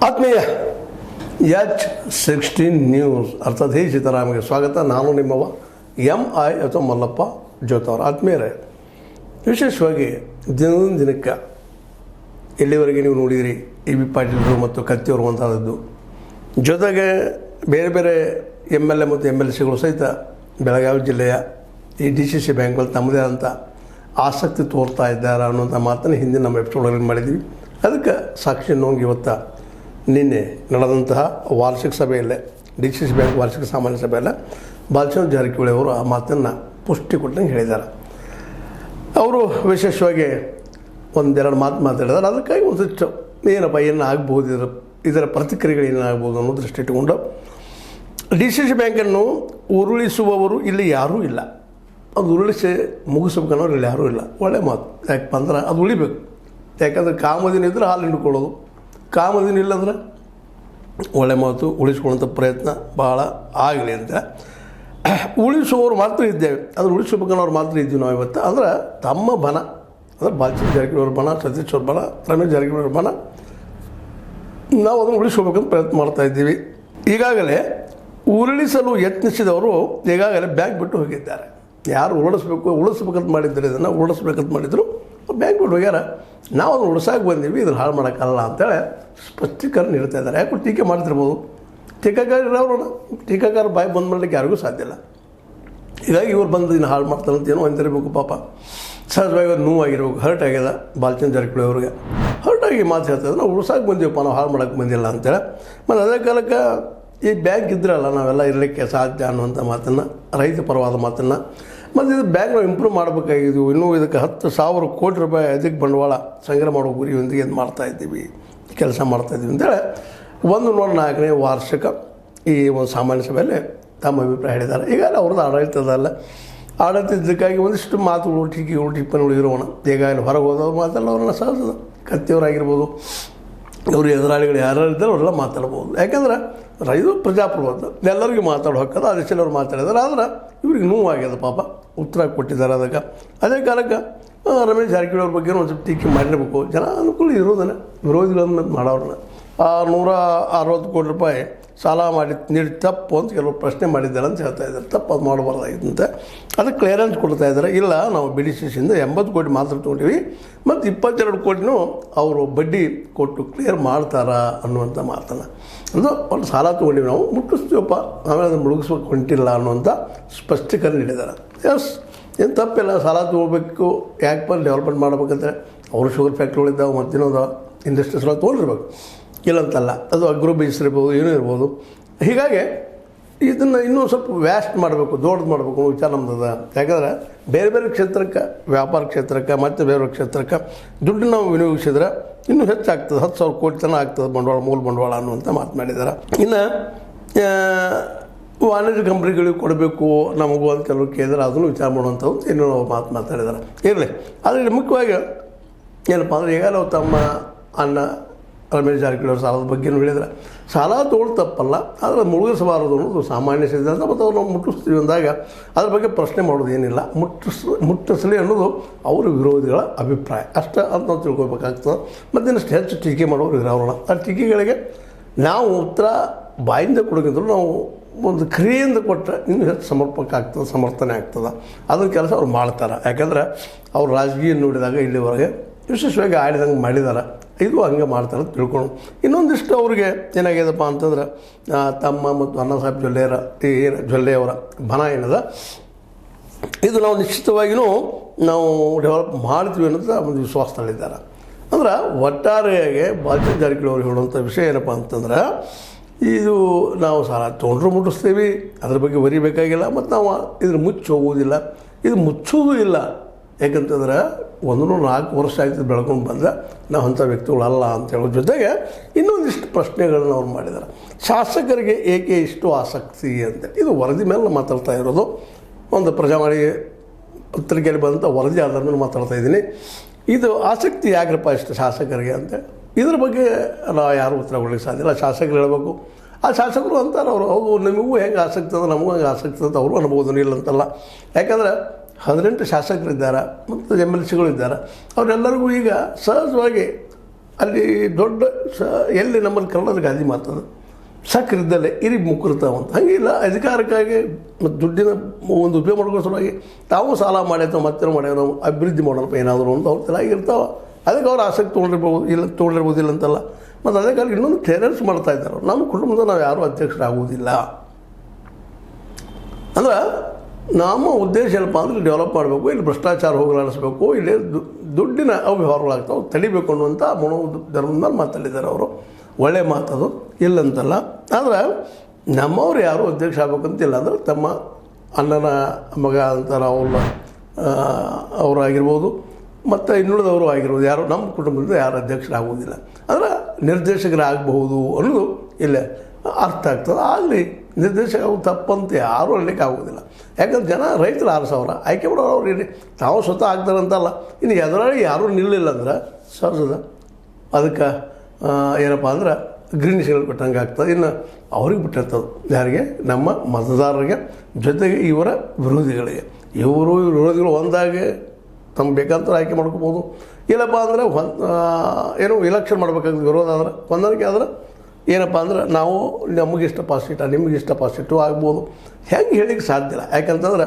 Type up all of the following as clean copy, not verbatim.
ಆತ್ಮೀಯ H16 news ಅರ್ಥಾತ್ ಹೇ ಸೀತಾರಾಮಗೆ ಸ್ವಾಗತ. ನಾನು ನಿಮ್ಮವ MI ಅಥವಾ ಮಲ್ಲಪ್ಪ ಜೋತವ್ರ. ಆತ್ಮೀಯರೇ, ವಿಶೇಷವಾಗಿ ದಿನದಿಂದ ದಿನಕ್ಕೆ ಎಲ್ಲಿವರೆಗೆ ನೀವು ನೋಡಿದಿರಿ ಎ ಬಿ ಪಾಟೀಲರು ಮತ್ತು ಕತ್ತಿಯವರು ಮುಂತಾದದ್ದು, ಜೊತೆಗೆ ಬೇರೆ ಬೇರೆ MLA ಮತ್ತು MLCಗಳು ಸಹಿತ ಬೆಳಗಾವಿ ಜಿಲ್ಲೆಯ ಈ DCC ಬ್ಯಾಂಕ್ಗಳಲ್ಲಿ ತಮ್ಮದೇ ಆದಂಥ ಆಸಕ್ತಿ ತೋರ್ತಾ ಇದ್ದಾರೆ ಅನ್ನೋಂಥ ಮಾತನ್ನು ಹಿಂದಿನ ನಮ್ಮ ಎಪಿಸೋಡ್ಗಳಲ್ಲಿ ಮಾಡಿದ್ವಿ. ಅದಕ್ಕೆ ಸಾಕ್ಷಿ ನೋಂಗಿ ಇವತ್ತು ನಿನ್ನೆ ನಡೆದಂತಹ ವಾರ್ಷಿಕ ಸಭೆಯಲ್ಲೇ DCC ಬ್ಯಾಂಕ್ ವಾರ್ಷಿಕ ಸಾಮಾನ್ಯ ಸಭೆಯಲ್ಲೇ ಬಾಲಚಂದ್ರ ಜಾರಕಿಹೊಳಿ ಅವರು ಆ ಮಾತನ್ನು ಪುಷ್ಟಿ ಕೊಟ್ಟಂಗೆ ಹೇಳಿದ್ದಾರೆ. ಅವರು ವಿಶೇಷವಾಗಿ ಒಂದೆರಡು ಮಾತಾಡಿದ್ದಾರೆ. ಅದಕ್ಕಾಗಿ ಒಂದಿಷ್ಟು ಏನಪ್ಪ ಏನು ಆಗ್ಬೋದು, ಇದರ ಪ್ರತಿಕ್ರಿಯೆಗಳು ಏನಾಗ್ಬೋದು ಅನ್ನೋ ದೃಷ್ಟಿ ಇಟ್ಟುಕೊಂಡು DCC ಬ್ಯಾಂಕನ್ನು ಉರುಳಿಸುವವರು ಇಲ್ಲಿ ಯಾರೂ ಇಲ್ಲ, ಅದು ಉರುಳಿಸಿ ಮುಗಿಸ್ಬೇಕನ್ನೋರು ಇಲ್ಲಿ ಯಾರೂ ಇಲ್ಲ. ಒಳ್ಳೆ ಮಾತು. ಯಾಕಪ್ಪ ಅಂದ್ರೆ ಅದು ಉಳಿಬೇಕು. ಯಾಕಂದರೆ ಕಾಮದಿನ ಇದ್ದರೆ ಹಾಲು ಹಿಂಡ್ಕೊಳ್ಳೋದು, ಕಾಮದಿನ ಇಲ್ಲಂದ್ರೆ ಒಳ್ಳೆ ಮಾತು. ಉಳಿಸ್ಕೊಳ್ಳೋಂಥ ಪ್ರಯತ್ನ ಭಾಳ ಆಗಲಿ ಅಂತ ಉಳಿಸುವವರು ಮಾತ್ರ ಇದ್ದೇವೆ. ಅದನ್ನು ಉಳಿಸ್ಬೇಕನ್ನೋರು ಮಾತ್ರ ಇದ್ದೀವಿ ನಾವು ಇವತ್ತು. ಅಂದ್ರೆ ತಮ್ಮ ಬನ ಅಂದರೆ ಬಾಲಚಂದ್ರ ಜಾರಕಿಹೊಳಿ ಅವ್ರ ಬನ, ಸತೀಶ್ ಅವ್ರ ಬನ, ರಮೇಶ್ ಜಾರಕಿಹೊಳಿ ಅವ್ರ ಬನ, ನಾವು ಅದನ್ನು ಉಳಿಸ್ಕೋಬೇಕಂತ ಪ್ರಯತ್ನ ಮಾಡ್ತಾಯಿದ್ದೀವಿ. ಈಗಾಗಲೇ ಉರುಳಿಸಲು ಯತ್ನಿಸಿದವರು ಈಗಾಗಲೇ ಬ್ಯಾಂಕ್ ಬಿಟ್ಟು ಹೋಗಿದ್ದಾರೆ. ಯಾರು ಉಳಿಸ್ಬೇಕಂತ ಮಾಡಿದ್ದಾರೆ, ಇದನ್ನು ಉಳಿಸ್ಬೇಕಂತ ಮಾಡಿದ್ರು ಬ್ಯಾಂಕ್ ಬಿಟ್ಟು ಹೋಗ್ಯಾರ. ನಾವು ಅದನ್ನು ಉಳಿಸಾಗಿ ಬಂದೀವಿ, ಇದನ್ನು ಹಾಳು ಮಾಡೋಕ್ಕಲ್ಲ ಅಂತೇಳಿ ಸ್ಪಷ್ಟೀಕರಣ ನೀಡ್ತಾ ಇದ್ದಾರೆ. ಯಾಕೆ ಟೀಕೆ ಮಾಡ್ತಿರ್ಬೋದು, ಟೀಕಾಕಾರ ಇರೋರು, ಟೀಕಾಕಾರ ಬಾಯಿ ಬಂದ್ ಮಾಡಲಿಕ್ಕೆ ಯಾರಿಗೂ ಸಾಧ್ಯ ಇಲ್ಲ. ಹೀಗಾಗಿ ಇವ್ರು ಬಂದು ಇನ್ನು ಹಾಳು ಮಾಡ್ತಾರಂತ ಏನೋ ಅಂತಿರಬೇಕು. ಪಾಪ ಸಹಜವಾಗಿ ಅದು ನೋವಾಗಿರ್ಬೇಕು, ಹರ್ಟ್ ಆಗ್ಯದ ಬಾಲಚಂದ್ರ ಜಾರಕಿಹೊಳಿ ಅವ್ರಿಗೆ. ಹರ್ಟಾಗಿ ಮಾತು ಹೇಳ್ತಾಯಿದ್ರು, ನಾವು ಉಳಿಸಾಗಿ ಬಂದೀವಪ್ಪ, ನಾವು ಹಾಳು ಮಾಡೋಕ್ಕೆ ಬಂದಿಲ್ಲ ಅಂತೇಳಿ. ಮತ್ತು ಅದೇ ಕಾಲಕ್ಕೆ ಈ ಬ್ಯಾಂಕ್ ಇದ್ರಲ್ಲ ನಾವೆಲ್ಲ ಇರಲಿಕ್ಕೆ ಸಾಧ್ಯ ಅನ್ನುವಂಥ ಮಾತನ್ನು, ರೈತ ಪರವಾದ ಮಾತನ್ನು, ಮತ್ತು ಇದು ಬ್ಯಾಂಕ್ ನಾವು ಇಂಪ್ರೂವ್ ಮಾಡಬೇಕಾಗಿದ್ವು. ಇನ್ನೂ ಇದಕ್ಕೆ 10,000 ಕೋಟಿ ರೂಪಾಯಿ ಅದಕ್ಕೆ ಬಂಡವಾಳ ಸಂಗ್ರಹ ಮಾಡೋ ಗುರಿಯೊಂದಿಗೆ ಇದು ಮಾಡ್ತಾಯಿದ್ದೀವಿ, ಕೆಲಸ ಮಾಡ್ತಾಯಿದ್ದೀವಿ ಅಂತೇಳಿ 104ನೇ ವಾರ್ಷಿಕ ಈ ಒಂದು ಸಾಮಾನ್ಯ ಸಭೆಯಲ್ಲಿ ತಮ್ಮ ಅಭಿಪ್ರಾಯ ಹೇಳಿದ್ದಾರೆ. ಈಗಾಗಲೇ ಅವ್ರದ್ದು ಆಡಳಿತದಲ್ಲ, ಆಡಳಿತದಕ್ಕಾಗಿ ಒಂದಿಷ್ಟು ಮಾತುಗಳು, ಟೀಕೆಗಳು, ಟಿಪ್ಪಣಿಗಳು ಇರೋಣ. ಈಗಾಗಲೇ ಹೊರಗೆ ಹೋದವ್ರು ಮಾತಲ್ಲ, ಅವ್ರನ್ನ ಸಹಜ ಕತ್ತಿಯವರಾಗಿರ್ಬೋದು, ಅವರು ಎದುರಾಳಿಗಳು ಯಾರು ಇದ್ದಾರೆ ಅವರೆಲ್ಲ ಮಾತಾಡ್ಬೋದು. ಯಾಕೆಂದ್ರೆ ಇದು ಪ್ರಜಾಪ್ರಭುತ್ವ, ಎಲ್ಲರಿಗೂ ಮಾತಾಡೋ ಹಕ್ಕದ. ಅದೆಷ್ಟೆಲ್ಲ ಅವ್ರು ಮಾತಾಡಿದ್ದಾರೆ. ಆದ್ರೆ ಇವ್ರಿಗೆ ನೋವಾಗ್ಯದ, ಪಾಪ ಉತ್ತರ ಕೊಟ್ಟಿದ್ದಾರೆ ಅದಕ್ಕೆ. ಅದೇ ಕಾಲಕ್ಕೆ ರಮೇಶ್ ಜಾರಕಿಹೊಳಿ ಅವ್ರ ಬಗ್ಗೆ ಒಂದು ಸ್ವಲ್ಪ ಟೀಕೆ ಮಾಡಿರಬೇಕು. ಜನ ಅನುಕೂಲ ಇರೋದನ್ನು, ವಿರೋಧಿಗಳನ್ನು ಮಾಡೋರನ್ನ 160 ಕೋಟಿ ರೂಪಾಯಿ ಸಾಲ ನೀಡಿ ತಪ್ಪು ಅಂತ ಕೆಲವರು ಪ್ರಶ್ನೆ ಮಾಡಿದ್ದಾರೆ ಅಂತ ಹೇಳ್ತಾ ಇದ್ದಾರೆ. ತಪ್ಪು ಅದು ಮಾಡಬಾರ್ದಾಗಿತ್ತಂತೆ. ಅದಕ್ಕೆ ಕ್ಲಿಯರೆನ್ಸ್ ಕೊಡ್ತಾ ಇದ್ದಾರೆ. ಇಲ್ಲ, ನಾವು BDCCಯಿಂದ 80 ಕೋಟಿ ಮಾತ್ರ ತೊಗೊಂಡಿವಿ, ಮತ್ತು 22 ಕೋಟಿನೂ ಅವರು ಬಡ್ಡಿ ಕೊಟ್ಟು ಕ್ಲಿಯರ್ ಮಾಡ್ತಾರಾ ಅನ್ನುವಂಥ ಮಾತನ್ನು. ಅದು ಒಂದು ಸಾಲ ತೊಗೊಂಡಿವಿ, ನಾವು ಮುಟ್ಟಿಸ್ತೀವಪ್ಪ, ಆಮೇಲೆ ಅದನ್ನು ಮುಳುಗಿಸ್ಬೇಕು ಹೊಂಟಿಲ್ಲ ಅನ್ನುವಂಥ ಸ್ಪಷ್ಟೀಕರಣ ನೀಡಿದ್ದಾರೆ. ಎಸ್, ಏನು ತಪ್ಪಿಲ್ಲ, ಸಾಲ ತೊಗೋಬೇಕು. ಯಾಕಪ್ಪ ಡೆವಲಪ್ಮೆಂಟ್ ಮಾಡ್ಬೇಕಂದ್ರೆ ಅವರು ಶುಗರ್ ಫ್ಯಾಕ್ಟ್ರಿಗಳಿದ್ದಾವೆ, ಮತ್ತಿನ್ನೋದು ಇಂಡಸ್ಟ್ರೀಸ್ ಎಲ್ಲ ತೊಗೊಂಡಿರ್ಬೇಕು, ಇಲ್ಲಂತಲ್ಲ. ಅದು ಅಗ್ರೋ ಬಿಸ್ನೆಸ್ ಇರ್ಬೋದು, ಏನೂ ಇರ್ಬೋದು. ಹೀಗಾಗಿ ಇದನ್ನು ಇನ್ನೂ ಸ್ವಲ್ಪ ವ್ಯಾಸ್ಟ್ ಮಾಡಬೇಕು, ದೊಡ್ಡದು ಮಾಡಬೇಕು ಅನ್ನೋ ವಿಚಾರ ನಮ್ಮದು. ಯಾಕಂದರೆ ಬೇರೆ ಬೇರೆ ಕ್ಷೇತ್ರಕ್ಕೆ, ವ್ಯಾಪಾರ ಕ್ಷೇತ್ರಕ್ಕೆ ಮತ್ತು ಬೇರೆ ಬೇರೆ ಕ್ಷೇತ್ರಕ್ಕೆ ದುಡ್ಡು ನಾವು ವಿನಿಯೋಗಿಸಿದ್ರೆ ಇನ್ನೂ ಹೆಚ್ಚಾಗ್ತದೆ. 10,000 ಕೋಟಿ ತನಕ ಆಗ್ತದೆ ಬಂಡವಾಳ, ಮೂಲ ಬಂಡವಾಳ ಅನ್ನುವಂಥ ಮಾತು ಮಾಡಿದ್ದಾರೆ. ಇನ್ನು ವಾಣಿಜ್ಯ ಕಂಪ್ನಿಗಳಿಗೆ ಕೊಡಬೇಕು ನಮಗೂ ಅಂತ ಕೆಲವರು ಕೇಳಿದ್ರೆ ಅದನ್ನು ವಿಚಾರ ಮಾಡುವಂಥದ್ದು ಇನ್ನೂ ಮಾತಾಡಿದ್ದಾರೆ. ಇರಲಿ, ಆದರೆ ಮುಖ್ಯವಾಗಿ ಏನಪ್ಪ ಅಂದರೆ ಈಗ ನಾವು ತಮ್ಮ ಅಣ್ಣ ರಮೇಶ್ ಜಾರಕಿಹೊಳಿ ಅವ್ರ ಸಾಲದ ಬಗ್ಗೆನೂ ಹೇಳಿದ್ರೆ, ಸಾಲ ತೊಗೊಳ್ಳೋದು ತಪ್ಪಲ್ಲ, ಆದರೆ ಮುಳುಗಿಸಬಾರದು ಅನ್ನೋದು ಸಾಮಾನ್ಯ ಸಿದ್ಧಾಂತ. ಮತ್ತು ಅವ್ರು ನಾವು ಮುಟ್ಟಿಸ್ತೀವಿ ಅಂದಾಗ ಅದ್ರ ಬಗ್ಗೆ ಪ್ರಶ್ನೆ ಮಾಡೋದು ಏನಿಲ್ಲ. ಮುಟ್ಟಿಸಲಿ ಅನ್ನೋದು ಅವರ ವಿರೋಧಿಗಳ ಅಭಿಪ್ರಾಯ ಅಷ್ಟೇ ಅಂತ ನಾವು ತಿಳ್ಕೊಬೇಕಾಗ್ತದೆ. ಮತ್ತು ಇನ್ನಷ್ಟು ಹೆಚ್ಚು ಟೀಕೆ ಮಾಡೋರು ಇರೋಣ. ಆ ಟೀಕೆಗಳಿಗೆ ನಾವು ಉತ್ತರ ಬಾಯಿಂದ ಕೊಡೋಕ್ಕಿಂತಲೂ ನಾವು ಒಂದು ಕ್ರಿಯೆಯಿಂದ ಕೊಟ್ಟರೆ ಇನ್ನೂ ಹೆಚ್ಚು ಸಮರ್ಪಕ ಆಗ್ತದೆ, ಸಮರ್ಥನೆ ಆಗ್ತದೆ. ಅದನ್ನ ಕೆಲಸ ಅವ್ರು ಮಾಡ್ತಾರೆ. ಯಾಕಂದರೆ ಅವ್ರು ರಾಜಕೀಯ ನೋಡಿದಾಗ ಇಲ್ಲಿವರೆಗೆ ವಿಶೇಷವಾಗಿ ಆಡಿದಂಗೆ ಮಾಡಿದ್ದಾರೆ. ಇದು ಹಂಗೆ ಮಾಡ್ತಾರೆ ಅಂತ ತಿಳ್ಕೊಂಡು ಇನ್ನೊಂದಿಷ್ಟು ಅವ್ರಿಗೆ ಏನಾಗ್ಯದಪ್ಪ ಅಂತಂದ್ರೆ, ತಮ್ಮ ಮತ್ತು ಅಣ್ಣ ಸಾಹೇಬ್ ಜೊಲ್ಲೆಯವರ ಬನ ಏನದ, ಇದು ನಾವು ನಿಶ್ಚಿತವಾಗಿಯೂ ನಾವು ಡೆವಲಪ್ ಮಾಡ್ತೀವಿ ಅನ್ನೋದು ಒಂದು ವಿಶ್ವಾಸದಲ್ಲಿದ್ದಾರೆ. ಅಂದ್ರೆ ಒಟ್ಟಾರೆಯಾಗಿ ಬಾಲಚಂದ್ರ ಜಾರಕಿಹೊಳಿ ಅವ್ರು ಹೇಳುವಂಥ ವಿಷಯ ಏನಪ್ಪ ಅಂತಂದ್ರೆ, ಇದು ನಾವು ಸಾಲ ತೊಗೊಂಡ್ರು ಮುಟ್ಟಿಸ್ತೀವಿ, ಅದ್ರ ಬಗ್ಗೆ ಬರೀಬೇಕಾಗಿಲ್ಲ, ಮತ್ತು ನಾವು ಇದನ್ನು ಮುಚ್ಚಿ ಹೋಗೋದಿಲ್ಲ, ಇದು ಮುಚ್ಚೋದು ಇಲ್ಲ. ಯಾಕಂತಂದ್ರೆ 104 ವರ್ಷ ಆಯ್ತು ಬೆಳ್ಕೊಂಡು ಬಂದರೆ ನಾವು ಅಂಥ ವ್ಯಕ್ತಿಗಳಲ್ಲ ಅಂತ ಹೇಳೋ ಜೊತೆಗೆ ಇನ್ನೊಂದಿಷ್ಟು ಪ್ರಶ್ನೆಗಳನ್ನ ಅವ್ರು ಮಾಡಿದ್ದಾರೆ. ಶಾಸಕರಿಗೆ ಏಕೆ ಇಷ್ಟು ಆಸಕ್ತಿ ಅಂತ, ಇದು ವರದಿ ಮೇಲೆ ಮಾತಾಡ್ತಾ ಇರೋದು. ಒಂದು ಪ್ರಜಾವಾಣಿ ಪತ್ರಿಕೆಯಲ್ಲಿ ಬಂದಂಥ ವರದಿ ಆಧಾರ ಮೇಲೆ ಮಾತಾಡ್ತಾ ಇದ್ದೀನಿ. ಇದು ಆಸಕ್ತಿ ಯಾಕ್ರಪ್ಪ ಇಷ್ಟು ಶಾಸಕರಿಗೆ ಅಂತ, ಇದ್ರ ಬಗ್ಗೆ ನಾವು ಯಾರು ಉತ್ತರ ಕೊಡಲಿಕ್ಕೆ ಸಾಧ್ಯ ಇಲ್ಲ. ಶಾಸಕರು ಹೇಳಬೇಕು. ಆ ಶಾಸಕರು ಅಂತಾರೆ ಅವರು, ಹೌದು ನಿಮಗೂ ಹೆಂಗೆ ಆಸಕ್ತಿ ಅಂದ್ರೆ ನಮಗೂ ಹಂಗೆ ಆಸಕ್ತಿ ಅಂತ ಅವರು ಅನ್ಬೋದು, ಇಲ್ಲ ಅಂತಲ್ಲ. ಯಾಕಂದರೆ 18 ಶಾಸಕರಿದ್ದಾರೆ ಮತ್ತು MLCಗಳು ಇದ್ದಾರೆ. ಅವರೆಲ್ಲರಿಗೂ ಈಗ ಸಹಜವಾಗಿ ಅಲ್ಲಿ ದೊಡ್ಡ ಎಲ್ಲಿ ನಮ್ಮಲ್ಲಿ ಕನ್ನಡದ ಗಾದಿ ಮಾತದ ಸಕ್ರೆ ಇದ್ದಲ್ಲೇ ಇರಿ ಮುಕ್ಕುರ್ತಾವಂತ ಹಂಗಿಲ್ಲ ಅಧಿಕಾರಕ್ಕಾಗಿ ಮತ್ತು ದುಡ್ಡಿನ ಒಂದು ಉಪಯೋಗ ಮಾಡ್ಕೊಳ್ಳೋ ಸಲುವಾಗಿ ತಾವು ಸಾಲ ಮಾಡ್ಯಾವ ಮತ್ತೆ ಮಾಡ್ಯಾವ ನಾವು ಅಭಿವೃದ್ಧಿ ಮಾಡೋಣಪ್ಪ ಏನಾದರೂ ಅಂತ ಅವ್ರ ತಲೆಯಾಗಿರ್ತಾವೆ ಅದಕ್ಕೆ ಅವ್ರು ಆಸಕ್ತಿ ತೊಗೊಂಡಿರ್ಬೋದಿಲ್ಲ ಅಂತಲ್ಲ ಮತ್ತು ಅದೇ ಕಾಲ ಇನ್ನೊಂದು ಟೆರರ್ಸ್ ಮಾಡ್ತಾ ಇದ್ದಾರೆ ನಮ್ಮ ಕುಟುಂಬದ ನಾವು ಯಾರೂ ಅಧ್ಯಕ್ಷರಾಗುವುದಿಲ್ಲ ಅಂದ್ರೆ ನಮ್ಮ ಉದ್ದೇಶ ಏನಪ್ಪ ಅಂದರೆ ಡೆವಲಪ್ ಮಾಡಬೇಕು ಇಲ್ಲಿ ಭ್ರಷ್ಟಾಚಾರ ಹೋಗಲಾಡಿಸ್ಬೇಕು ಇಲ್ಲಿ ದುಡ್ಡಿನ ಅವ್ಯವಹಾರಗಳಾಗ್ತಾವೆ ತಡಿಬೇಕು ಅನ್ನುವಂಥ ಧರ್ಮದ ಮೇಲೆ ಮಾತಾಡಿದ್ದಾರೆ ಅವರು ಒಳ್ಳೆಯ ಮಾತದು ಇಲ್ಲಂತಲ್ಲ ಆದರೆ ನಮ್ಮವ್ರು ಯಾರು ಅಧ್ಯಕ್ಷ ಆಗ್ಬೇಕಂತಿಲ್ಲ ಅಂದರೆ ತಮ್ಮ ಅಣ್ಣನ ಮಗ ಅಂತಾರೆ ಅವರಾಗಿರ್ಬೋದು ಮತ್ತು ಇನ್ನುಳಿದವರು ಆಗಿರ್ಬೋದು ಯಾರು ನಮ್ಮ ಕುಟುಂಬದಿಂದ ಯಾರು ಅಧ್ಯಕ್ಷರಾಗುವುದಿಲ್ಲ ಅಂದರೆ ನಿರ್ದೇಶಕರಾಗಬಹುದು ಅನ್ನೋದು ಇಲ್ಲೇ ಅರ್ಥ ಆಗ್ತದೆ ಆಗಲಿ ನಿರ್ದೇಶಕ ತಪ್ಪಂತ ಯಾರೂ ಅನ್ಲಿಕ್ಕೆ ಆಗೋದಿಲ್ಲ ಯಾಕಂದ್ರೆ ಜನ ರೈತರು 6,000 ಆಯ್ಕೆ ಮಾಡೋರು ಅವ್ರು ಇಲ್ಲಿ ತಾವು ಸ್ವತಃ ಆಗ್ತಾರಂತಲ್ಲ ಇನ್ನು ಎದುರಾಳಿ ಯಾರೂ ನಿಲ್ಲಿಲ್ಲ ಅಂದ್ರೆ ಸಹಜದ ಅದಕ್ಕೆ ಏನಪ್ಪ ಅಂದ್ರೆ ಗ್ರೀನ್ ಸಿಗ್ನಲ್ ಬಿಟ್ಟಂಗೆ ಆಗ್ತದೆ ಇನ್ನು ಅವ್ರಿಗೆ ಬಿಟ್ಟಿರ್ತದೆ ಯಾರಿಗೆ ನಮ್ಮ ಮತದಾರರಿಗೆ ಜೊತೆಗೆ ಇವರ ವಿರೋಧಿಗಳಿಗೆ ವಿರೋಧಿಗಳು ಒಂದಾಗಿ ತಮ್ಮ ಬೇಕಂತ ಆಯ್ಕೆ ಮಾಡ್ಕೋಬೋದು ಇಲ್ಲಪ್ಪ ಅಂದರೆ ಏನೋ ಇಲೆಕ್ಷನ್ ಮಾಡ್ಬೇಕಾಗ್ತದೆ ವಿರೋಧ ಆದ್ರೆ ಹೊಂದಾಣಿಕೆ ಆದ್ರೆ ಏನಪ್ಪ ಅಂದ್ರೆ ನಾವು ನಮಗಿಷ್ಟ ಪಾಸಿಟ ನಿಮಗಿಷ್ಟ ಪಾಸಿಟಿವ್ ಆಗ್ಬೋದು ಹೆಂಗೆ ಹೇಳಿಕ್ಕೆ ಸಾಧ್ಯ ಇಲ್ಲ ಯಾಕಂತಂದ್ರೆ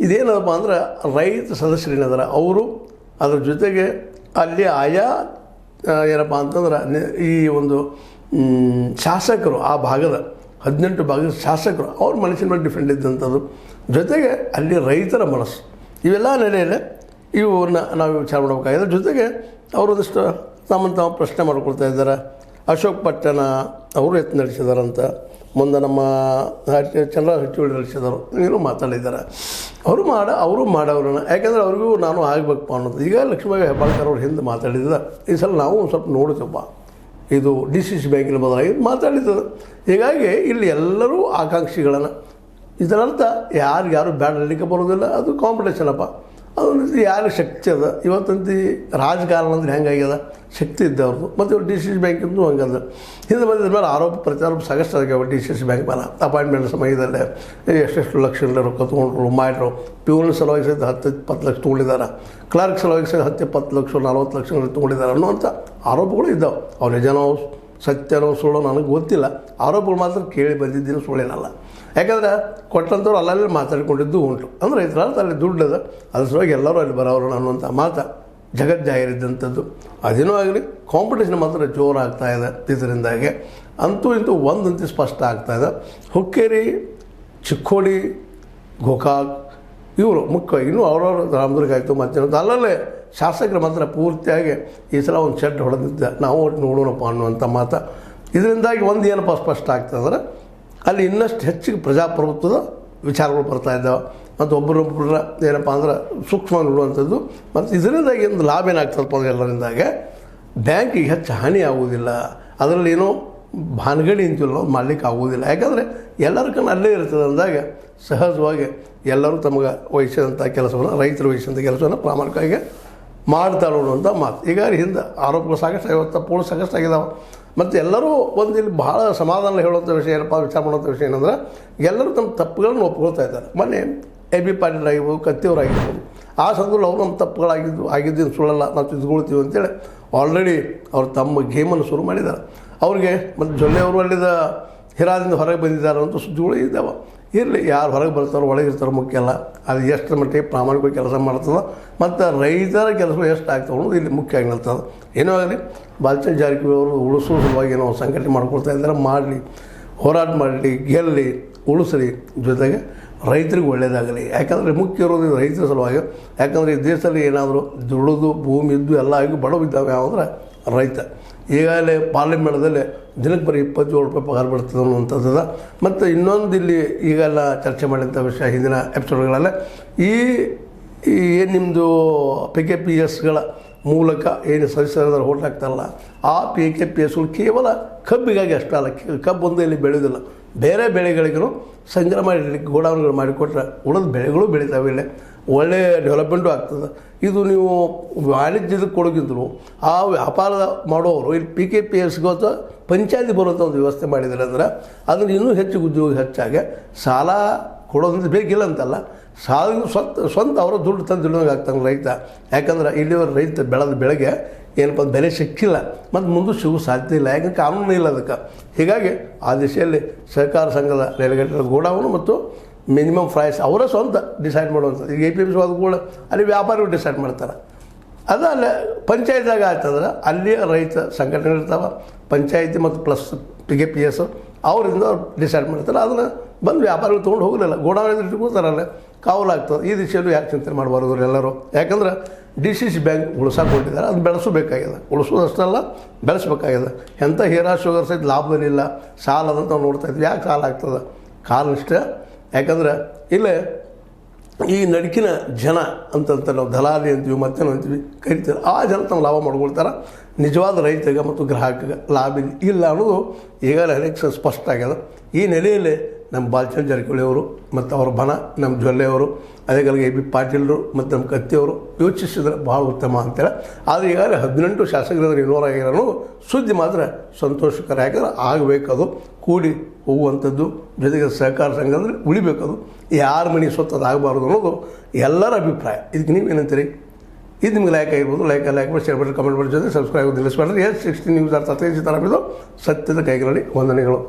ಇದೇನಪ್ಪ ಅಂದ್ರೆ ರೈತ ಸದಸ್ಯರೇನದಾರ ಅವರು ಅದ್ರ ಜೊತೆಗೆ ಅಲ್ಲಿ ಆಯಾ ಏನಪ್ಪ ಅಂತಂದ್ರೆ ಈ ಒಂದು ಶಾಸಕರು ಆ ಭಾಗದ 18 ಭಾಗದ ಶಾಸಕರು ಅವ್ರ ಮನಸ್ಸಿನ ಮೇಲೆ ಡಿಫೆಂಡ್ ಇದ್ದಂಥದ್ದು ಜೊತೆಗೆ ಅಲ್ಲಿ ರೈತರ ಮನಸ್ಸು ಇವೆಲ್ಲ ನೆಲೆಯಲ್ಲಿ ಇವನ್ನ ನಾವು ವಿಚಾರ ಮಾಡಬೇಕಾಗಿದೆ ಜೊತೆಗೆ ಅವರೊಂದಿಷ್ಟು ತಮ್ಮನ್ನು ತಾವು ಪ್ರಶ್ನೆ ಮಾಡ್ಕೊಳ್ತಾ ಇದ್ದಾರೆ ಅಶೋಕ್ ಪಟ್ಟಣ ಅವರು ಎತ್ತು ನಡೆಸಿದಾರಂತ ಮುಂದೆ ನಮ್ಮ ಚಂದ್ರ ಹಚ್ಚಿಹೊಳಿ ನಡೆಸಿದರು ಏನೂ ಮಾತಾಡಿದ್ದಾರೆ ಅವರು ಮಾಡೋರನ್ನ ಯಾಕೆಂದರೆ ಅವ್ರಿಗೂ ನಾನು ಆಗಬೇಕಪ್ಪ ಅನ್ನೋದು ಈಗ ಲಕ್ಷ್ಮೀಬಾಯಿ ಹೆಬ್ಬಾಳ್ಕರ್ ಅವ್ರ ಹಿಂದೆ ಮಾತಾಡಿದ ಈ ಸಲ ನಾವು ಒಂದು ಸ್ವಲ್ಪ ನೋಡ್ತೀವಪ್ಪ ಇದು DCC ಬ್ಯಾಂಕಿನ ಬದಲಾಗಿ ಮಾತಾಡಿದ್ದು ಹೀಗಾಗಿ ಇಲ್ಲಿ ಎಲ್ಲರೂ ಆಕಾಂಕ್ಷಿಗಳನ್ನು ಇದರರ್ಥ ಯಾರು ಬ್ಯಾಡ್ ಹೇಳಲಿಕ್ಕೆ ಬರೋದಿಲ್ಲ ಅದು ಕಾಂಪಿಟೇಷನ್ ಅಪ್ಪ ಅದೊಂದು ಯಾರು ಶಕ್ತಿ ಅದ ಇವತ್ತಂತೂ ರಾಜಕಾರಣ ಅಂದ್ರೆ ಹೆಂಗಾಗ್ಯದ ಶಕ್ತಿ ಇದ್ದವ್ರದ್ದು ಮತ್ತು ಇವ್ರು DCC ಬ್ಯಾಂಕಿಂದು ಹಂಗದ ಹಿಂದೆ ಬಂದಿದ ಮೇಲೆ ಆರೋಪ ಪ್ರಚಾರ ಸಾಕಷ್ಟು ಆಗ್ಯಾವ DCC ಬ್ಯಾಂಕ್ ಮೇಲೆ ಅಪಾಯಿಂಟ್ಮೆಂಟ್ ಸಮಯದಲ್ಲೇ ಎಷ್ಟೆಷ್ಟು ಲಕ್ಷ ರೊಕ್ಕ ತೊಗೊಂಡ್ರು ಮಾಡ್ರು ಪ್ಯೂನ್ ಸಲುವಾಗಿ ಸಹಿತ 10-20 ಲಕ್ಷ ತೊಗೊಂಡಿದ್ದಾರೆ ಕ್ಲರ್ಕ್ ಸಲುವಾಗಿ ಸಹಿತ 10-20 ಲಕ್ಷ 40 ಲಕ್ಷ ತೊಗೊಂಡಿದ್ದಾರೆ ಅನ್ನುವಂಥ ಆರೋಪಗಳು ಇದ್ದಾವೆ ಅವ್ರ ನಿಜನೋ ಸತ್ಯನೋ ಸುಳ್ಳೋ ನನಗೆ ಗೊತ್ತಿಲ್ಲ ಆರೋಪಗಳು ಮಾತ್ರ ಕೇಳಿ ಬಂದಿದ್ದೀನಿ ಸುಳ್ಳೇನಲ್ಲ ಯಾಕಂದರೆ ಕೊಟ್ಟಂಥವ್ರು ಅಲ್ಲಲ್ಲಿ ಮಾತಾಡಿಕೊಂಡಿದ್ದು ಉಂಟು ಅಂದರೆ ಇದರ ಅಲ್ಲಿ ದುಡ್ಡದ ಅದ್ರ ಸಲುವಾಗಿ ಎಲ್ಲರೂ ಅಲ್ಲಿ ಬರೋರು ಅನ್ನುವಂಥ ಮಾತು ಜಗಜ್ಜಾಹಿರಿದ್ದಂಥದ್ದು ಅದೇನೋ ಆಗಲಿ ಕಾಂಪಿಟೇಷನ್ ಮಾತ್ರ ಜೋರಾಗ್ತಾ ಇದೆ ಇದರಿಂದಾಗೆ ಅಂತೂ ಇಂತೂ ಒಂದಂತೂ ಸ್ಪಷ್ಟ ಆಗ್ತಾಯಿದೆ ಹುಕ್ಕೇರಿ ಚಿಕ್ಕೋಡಿ ಗೋಕಾಕ್ ಇವರು ಮುಖ್ಯವಾಗಿ ಇನ್ನೂ ಅವ್ರವ್ರ ರಾಮದುರ್ಗ ಆಯಿತು ಮತ್ತು ಅಲ್ಲಲ್ಲೇ ಶಾಸಕರು ಮಾತ್ರ ಪೂರ್ತಿಯಾಗಿ ಈ ಸಲ ಒಂದು ಶೆಡ್ ಹೊಡೆದಿದ್ದ ನಾವು ನೋಡೋಣಪ್ಪ ಅನ್ನುವಂಥ ಮಾತು ಇದರಿಂದಾಗಿ ಒಂದು ಏನಪ್ಪ ಸ್ಪಷ್ಟ ಆಗ್ತದೆ ಅಂದ್ರೆ ಅಲ್ಲಿ ಇನ್ನಷ್ಟು ಹೆಚ್ಚಿಗೆ ಪ್ರಜಾಪ್ರಭುತ್ವದ ವಿಚಾರಗಳು ಬರ್ತಾ ಇದ್ದಾವೆ ಮತ್ತು ಒಬ್ಬರೊಬ್ಬರ ಏನಪ್ಪ ಅಂದ್ರೆ ಸೂಕ್ಷ್ಮ ನೋಡುವಂಥದ್ದು ಮತ್ತು ಇದರಿಂದಾಗಿ ಒಂದು ಲಾಭ ಏನಾಗ್ತದಪ್ಪ ಅಂದ್ರೆ ಎಲ್ಲರಿಂದಾಗೆ ಬ್ಯಾಂಕಿಗೆ ಹೆಚ್ಚು ಹಾನಿ ಆಗುವುದಿಲ್ಲ ಅದರಲ್ಲಿ ಏನೋ ಭಾನಗಡಿ ಅಂತೀವಲ್ಲ ಮಾಡಲಿಕ್ಕೆ ಆಗುವುದಿಲ್ಲ ಯಾಕಂದರೆ ಎಲ್ಲರ ಕಣ್ಣು ಅಲ್ಲೇ ಇರ್ತದೆ ಅಂದಾಗ ಸಹಜವಾಗಿ ಎಲ್ಲರೂ ತಮಗೆ ವಹಿಸಿದಂಥ ಕೆಲಸವನ್ನು ರೈತರು ವಹಿಸಿದಂಥ ಕೆಲಸವನ್ನು ಪ್ರಾಮಾಣಿಕವಾಗಿ ಮಾಡ್ತಾರೆ ಅನ್ನುವಂಥ ಮಾತು ಈಗ ಹಿಂದೆ ಆರೋಪಗಳು ಸಾಕಷ್ಟು ತಪ್ಪುಗಳು ಸಾಕಷ್ಟು ಆಗಿದ್ದಾವೆ ಮತ್ತು ಎಲ್ಲರೂ ಒಂದು ಇಲ್ಲಿ ಭಾಳ ಸಮಾಧಾನ ಹೇಳುವಂಥ ವಿಷಯ ಏನಪ್ಪ ವಿಚಾರ ಮಾಡುವಂಥ ವಿಷಯ ಏನಂದ್ರೆ ಎಲ್ಲರೂ ತಮ್ಮ ತಪ್ಪುಗಳನ್ನು ಒಪ್ಕೊಳ್ತಾ ಇದ್ದಾರೆ ಮೊನ್ನೆ AB ಪಾಟೀಲ್ ಆಗಿರ್ಬೋದು ಕತ್ತಿಯವರಾಗಿರ್ಬೋದು ಆ ಸಂದರ್ಭದಲ್ಲಿ ಅವರು ನಮ್ಮ ಆಗಿದ್ದು ಸುಳ್ಳಲ್ಲ ನಾವು ತಿದ್ಕೊಳ್ತೀವಿ ಅಂತೇಳಿ ಆಲ್ರೆಡಿ ಅವ್ರು ತಮ್ಮ ಗೇಮನ್ನು ಶುರು ಮಾಡಿದ್ದಾರೆ ಅವ್ರಿಗೆ ಮತ್ತು ಜೊಲ್ಲೆಯವರು ಅಲ್ಲಿದ್ದ ಹಿರಾದಿಂದ ಹೊರಗೆ ಬಂದಿದ್ದಾರೆ ಅಂತ ಸುದ್ದಿಗಳು ಇದ್ದಾವೆ ಇರಲಿ ಯಾರು ಹೊರಗೆ ಬರ್ತಾರೋ ಒಳಗಿರ್ತಾರೋ ಮುಖ್ಯ ಅಲ್ಲ ಅದು ಎಷ್ಟು ಮಟ್ಟಿಗೆ ಪ್ರಾಮಾಣಿಕವಾಗಿ ಕೆಲಸ ಮಾಡ್ತದೆ ಮತ್ತು ರೈತರ ಕೆಲಸ ಎಷ್ಟು ಆಗ್ತವೆ ಅನ್ನೋದು ಇಲ್ಲಿ ಮುಖ್ಯ ಆಗಿ ನಿಲ್ತದೆ ಏನೋ ಆಗಲಿ ಬಾಲಚಂದ್ರ ಜಾರಕಿಹೊಳಿ ಅವರು ಉಳಿಸೋ ಸಲುವಾಗಿ ಏನೋ ಸಂಘಟನೆ ಮಾಡ್ಕೊಳ್ತಾ ಇದ್ದಾರೆ ಮಾಡಲಿ ಹೋರಾಟ ಮಾಡಲಿ ಗೆಲ್ಲಿ ಉಳಿಸಲಿ ಜೊತೆಗೆ ರೈತರಿಗೆ ಒಳ್ಳೆಯದಾಗಲಿ ಯಾಕಂದರೆ ಮುಖ್ಯ ಇರೋದು ರೈತರ ಸಲುವಾಗಿ ಯಾಕಂದರೆ ಈ ದೇಶದಲ್ಲಿ ಏನಾದರೂ ದುಡಿದು ಭೂಮಿ ಇದ್ದು ಎಲ್ಲ ಆಗಿ ಬಡವಿದ್ದಾವೆ ಯಾವಂದ್ರೆ ರೈತ ಈಗಾಗಲೇ ಪಾರ್ಲಿಮೆಂಟ್ದಲ್ಲಿ ದಿನಕ್ಕೆ ಬರೀ 27 ರೂಪಾಯಿ ಪಗಾರ ಬರ್ತದೆ ಅನ್ನುವಂಥದ್ದು ಮತ್ತು ಇನ್ನೊಂದು ಇಲ್ಲಿ ಈಗೆಲ್ಲ ಚರ್ಚೆ ಮಾಡಿದಂಥ ವಿಷಯ ಹಿಂದಿನ ಎಪಿಸೋಡ್ಗಳಲ್ಲೇ ಏನು ನಿಮ್ಮದು PKPSಗಳ ಮೂಲಕ ಏನು ಸದಸ್ಯರ ಹೋಟ್ ಆಗ್ತಾರಲ್ಲ ಆ PKPSಗಳು ಕೇವಲ ಕಬ್ಬಿಗಾಗಿ ಅಷ್ಟೇ ಅಲ್ಲ ಕಬ್ಬು ಒಂದು ಇಲ್ಲಿ ಬೆಳೆಯೋದಿಲ್ಲ ಬೇರೆ ಬೆಳೆಗಳಿಗೂ ಸಂಗ್ರಹ ಮಾಡಿ ಗೋಡೌನ್ಗಳು ಮಾಡಿಕೊಟ್ರೆ ಉಳಿದ ಬೆಳೆಗಳು ಬೆಳೀತಾವೆ ಇಲ್ಲಿ ಒಳ್ಳೆಯ ಡೆವಲಪ್ಮೆಂಟು ಆಗ್ತದೆ ಇದು ನೀವು ವಾಣಿಜ್ಯದಕ್ಕೆ ಕೊಡೋಗಿದ್ರು ಆ ವ್ಯಾಪಾರ ಮಾಡೋರು ಇಲ್ಲಿ PKPSಗೂ ಅಥವಾ ಪಂಚಾಯತಿ ಬರುವಂಥ ಒಂದು ವ್ಯವಸ್ಥೆ ಮಾಡಿದ್ದಾರೆ ಅಂದ್ರೆ ಅದನ್ನು ಇನ್ನೂ ಹೆಚ್ಚು ಉದ್ಯೋಗ ಹೆಚ್ಚಾಗಿ ಸಾಲ ಕೊಡೋದಂತ ಬೇಕಿಲ್ಲ ಅಂತಲ್ಲ ಸ್ವಂತ ಅವರ ದುಡ್ಡು ತಂದು ದುಡಿದಂಗೆ ಆಗ್ತಾನೆ ರೈತ. ಯಾಕಂದ್ರೆ ಇಲ್ಲಿವರೆ ರೈತ ಬೆಳೆದ ಬೆಳೆಗೆ ಏನಪ್ಪ ಬೆಲೆ ಸಿಕ್ಕಿಲ್ಲ ಮತ್ತು ಮುಂದೆ ಸಿಗೋ ಸಾಧ್ಯತೆ ಇಲ್ಲ, ಯಾಕಂದ್ರೆ ಕಾನೂನು ಇಲ್ಲ ಅದಕ್ಕೆ. ಹೀಗಾಗಿ ಆ ದಿಶೆಯಲ್ಲಿ ಸಹಕಾರ ಸಂಘದ ರೆಲೆಗೇಟರ್ ಗೋಡೌನು ಮತ್ತು ಮಿನಿಮಮ್ ಪ್ರೈಸ್ ಅವರ ಸ್ವಂತ ಡಿಸೈಡ್ ಮಾಡುವಂಥದ್ದು. ಈಗ APMC ಹೋದ ಕೂಡ ಅಲ್ಲಿ ವ್ಯಾಪಾರಿಗಳು ಡಿಸೈಡ್ ಮಾಡ್ತಾರೆ. ಅದು ಅಲ್ಲೇ ಪಂಚಾಯತ್ದಾಗ ಆಗ್ತದ್ರೆ ಅಲ್ಲಿಯ ರೈತ ಸಂಘಟನೆಗಳಿರ್ತಾವೆ, ಪಂಚಾಯತಿ ಮತ್ತು ಪ್ಲಸ್ PKPS ಅವರಿಂದ ಡಿಸೈಡ್ ಮಾಡ್ತಾರೆ. ಅದನ್ನು ಬಂದು ವ್ಯಾಪಾರಿಗಳು ತೊಗೊಂಡು ಹೋಗಲಿಲ್ಲ, ಗೋಡೌನ್ ಇಟ್ಕೊಳ್ತಾರಲ್ಲ, ಕಾವಲಾಗ್ತದೆ. ಈ ದಿಶೆಯಲ್ಲೂ ಯಾಕೆ ಚಿಂತೆ ಮಾಡಬಾರ್ದು ಎಲ್ಲರೂ? ಯಾಕಂದ್ರೆ DCC ಬ್ಯಾಂಕ್ ಉಳಿಸಾಕೊಂಡಿದ್ದಾರೆ, ಅದು ಬೆಳೆಸಬೇಕಾಗಿದೆ. ಉಳಿಸೋದಷ್ಟಲ್ಲ, ಬೆಳೆಸಬೇಕಾಗಿದೆ. ಎಂಥ ಹೀರಾ ಶುಗರ್ ಸಹಿತ ಲಾಭದಲ್ಲಿಲ್ಲ, ಸಾಲ ಅದಂತ ನಾವು ನೋಡ್ತಾ ಇದ್ವಿ. ಯಾಕೆ ಸಾಲ ಆಗ್ತದೆ? ಕಾರಣ ಇಷ್ಟೇ. ಯಾಕಂದ್ರೆ ಇಲ್ಲೇ ಈ ನಡುಕಿನ ಜನ ಅಂತಂತ ನಾವು ದಲಾಲಿ ಅಂತೀವಿ, ಮತ್ತೇನು ಅಂತೀವಿ ಕರಿತೀವಿ, ಆ ಜನ ತಮ್ಮ ಲಾಭ ಮಾಡ್ಕೊಳ್ತಾರೆ. ನಿಜವಾದ ರೈತಗೆ ಮತ್ತು ಗ್ರಾಹಕಗೆ ಲಾಭ ಇಲ್ಲ ಅನ್ನೋದು ಈಗಾಗಲೇ ಎಲೆಕ್ಷನ್ ಸ್ಪಷ್ಟ ಆಗ್ಯದ. ಈ ನೆಲೆಯಲ್ಲಿ ನಮ್ಮ ಬಾಲಚಂದ್ರ ಜಾರಕಿಹೊಳಿ ಅವರು ಮತ್ತು ಅವ್ರ ಬಣ ನಮ್ಮ ಜೊಲ್ಲೆಯವರು, ಅದೇ ಕಾಲಿಗೆ AB ಪಾಟೀಲರು ಮತ್ತು ನಮ್ಮ ಕತ್ತಿಯವರು ಯೋಚಿಸಿದ್ರೆ ಭಾಳ ಉತ್ತಮ ಅಂತೇಳಿ. ಆದರೆ ಈಗಾಗಲೇ 18 ಶಾಸಕರಾದ್ರೆ ಇನ್ವಾಲ್ವ್ ಆಗ್ಯಾರ ಅನ್ನೋದು ಸುದ್ದಿ ಮಾತ್ರ ಸಂತೋಷಕರ. ಯಾಕಂದ್ರೆ ಆಗಬೇಕದು, ಕೂಡಿ ಹೋಗುವಂಥದ್ದು, ಜೊತೆಗೆ ಸಹಕಾರ ಸಂಘದಲ್ಲಿ ಉಳಿಬೇಕದು, ಯಾರ ಮನೆ ಸ್ವತ್ತದ ಆಗಬಾರ್ದು ಅನ್ನೋದು ಎಲ್ಲರ ಅಭಿಪ್ರಾಯ. ಇದಕ್ಕೆ ನೀವೇನಂತೀರಿ? ಇದು ನಿಮ್ಗೆ ಲೈಕ್ ಆಗಿರ್ಬೋದು. ಲೈಕ್ ಮಾಡಿ, ಶೇರ್ ಮಾಡಿ, ಕಮೆಂಟ್ ಮಾಡಿ, ಜೊತೆ ಸಬ್ಸ್ಕ್ರೈಬ್ ನಿಲ್ಲಿಸ್ಬೇಡ್ರಿ. S16 ನ್ಯೂಸ್ ಅರ್ಥ ಸತ್ಯದ ಕೈಗಳಲ್ಲಿ ವಂದನೆಗಳು.